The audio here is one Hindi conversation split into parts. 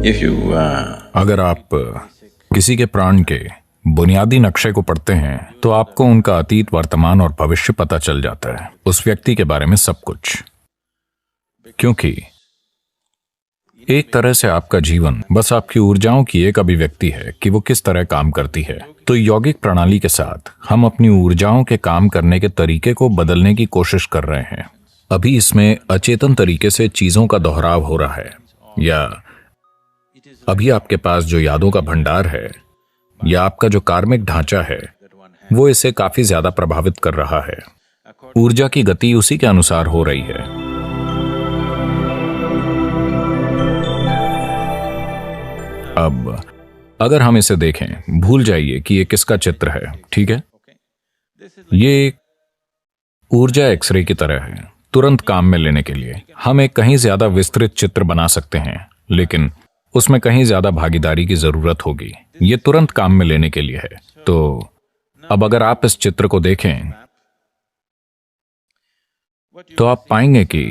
अगर आप किसी के प्राण के बुनियादी नक्शे को पढ़ते हैं तो आपको उनका अतीत, वर्तमान और भविष्य पता चल जाता है, उस व्यक्ति के बारे में सब कुछ। क्योंकि एक तरह से आपका जीवन बस आपकी ऊर्जाओं की एक अभिव्यक्ति है कि वो किस तरह काम करती है। तो यौगिक प्रणाली के साथ हम अपनी ऊर्जाओं के काम करने के तरीके को बदलने की कोशिश कर रहे हैं। अभी इसमें अचेतन तरीके से चीजों का दोहराव हो रहा है, या अभी आपके पास जो यादों का भंडार है या आपका जो कार्मिक ढांचा है वो इसे काफी ज्यादा प्रभावित कर रहा है। ऊर्जा की गति उसी के अनुसार हो रही है। अब अगर हम इसे देखें, भूल जाइए कि ये किसका चित्र है, ठीक है? ये एक ऊर्जा एक्सरे की तरह है, तुरंत काम में लेने के लिए। हम एक कहीं ज्यादा विस्तृत चित्र बना सकते हैं, लेकिन उसमें कहीं ज्यादा भागीदारी की जरूरत होगी। ये तुरंत काम में लेने के लिए है। तो अब अगर आप इस चित्र को देखें तो आप पाएंगे कि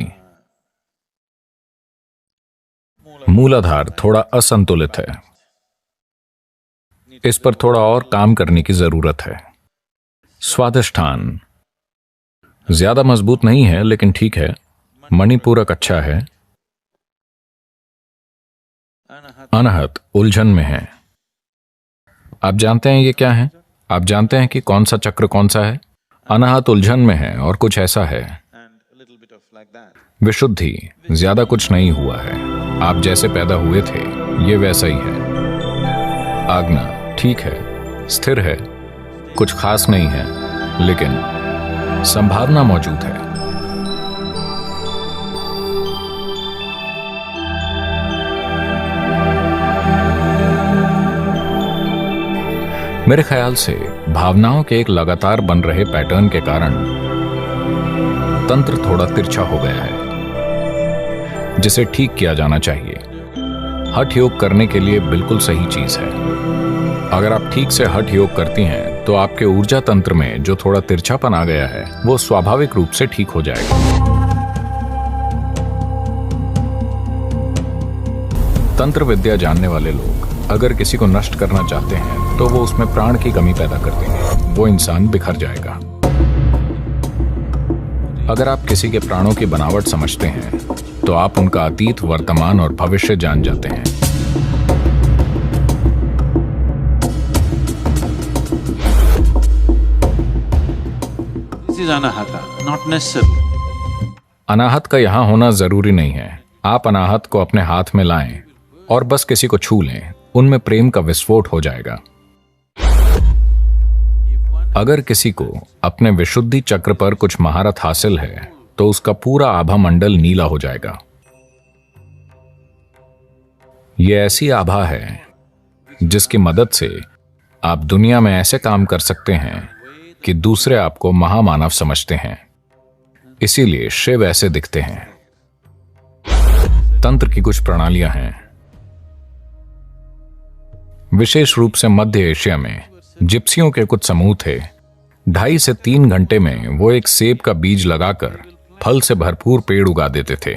मूलाधार थोड़ा असंतुलित है। इस पर थोड़ा और काम करने की जरूरत है। स्वाधिष्ठान ज्यादा मजबूत नहीं है, लेकिन ठीक है। मणिपूरक अच्छा है। अनाहत उलझन में है। आप जानते हैं ये क्या है? आप जानते हैं कि कौन सा चक्र कौन सा है? अनाहत उलझन में है और कुछ ऐसा है। विशुद्धि ज्यादा कुछ नहीं हुआ है। आप जैसे पैदा हुए थे ये वैसा ही है। आज्ञा ठीक है, स्थिर है, कुछ खास नहीं है, लेकिन संभावना मौजूद है। मेरे ख्याल से भावनाओं के एक लगातार बन रहे पैटर्न के कारण तंत्र थोड़ा तिरछा हो गया है, जिसे ठीक किया जाना चाहिए। हठ योग करने के लिए बिल्कुल सही चीज है। अगर आप ठीक से हठ योग करती हैं तो आपके ऊर्जा तंत्र में जो थोड़ा तिरछापन आ गया है वो स्वाभाविक रूप से ठीक हो जाएगा। तंत्र विद्या जानने वाले लोग अगर किसी को नष्ट करना चाहते हैं तो वो उसमें प्राण की कमी पैदा कर देंगे। वो इंसान बिखर जाएगा। अगर आप किसी के प्राणों की बनावट समझते हैं तो आप उनका अतीत, वर्तमान और भविष्य जान जाते हैं। अनाहत का यहां होना जरूरी नहीं है। आप अनाहत को अपने हाथ में लाएं और बस किसी को छू लें, उनमें प्रेम का विस्फोट हो जाएगा। अगर किसी को अपने विशुद्धि चक्र पर कुछ महारत हासिल है तो उसका पूरा आभा मंडल नीला हो जाएगा। यह ऐसी आभा है जिसकी मदद से आप दुनिया में ऐसे काम कर सकते हैं कि दूसरे आपको महामानव समझते हैं। इसीलिए शिव ऐसे दिखते हैं। तंत्र की कुछ प्रणालियां हैं। विशेष रूप से मध्य एशिया में जिप्सियों के कुछ समूह थे। 2.5 से 3 घंटे में वो एक सेब का बीज लगाकर फल से भरपूर पेड़ उगा देते थे।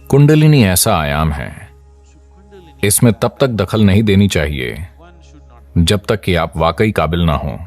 कुंडलिनी ऐसा आयाम है, इसमें तब तक दखल नहीं देनी चाहिए जब तक कि आप वाकई काबिल ना हो।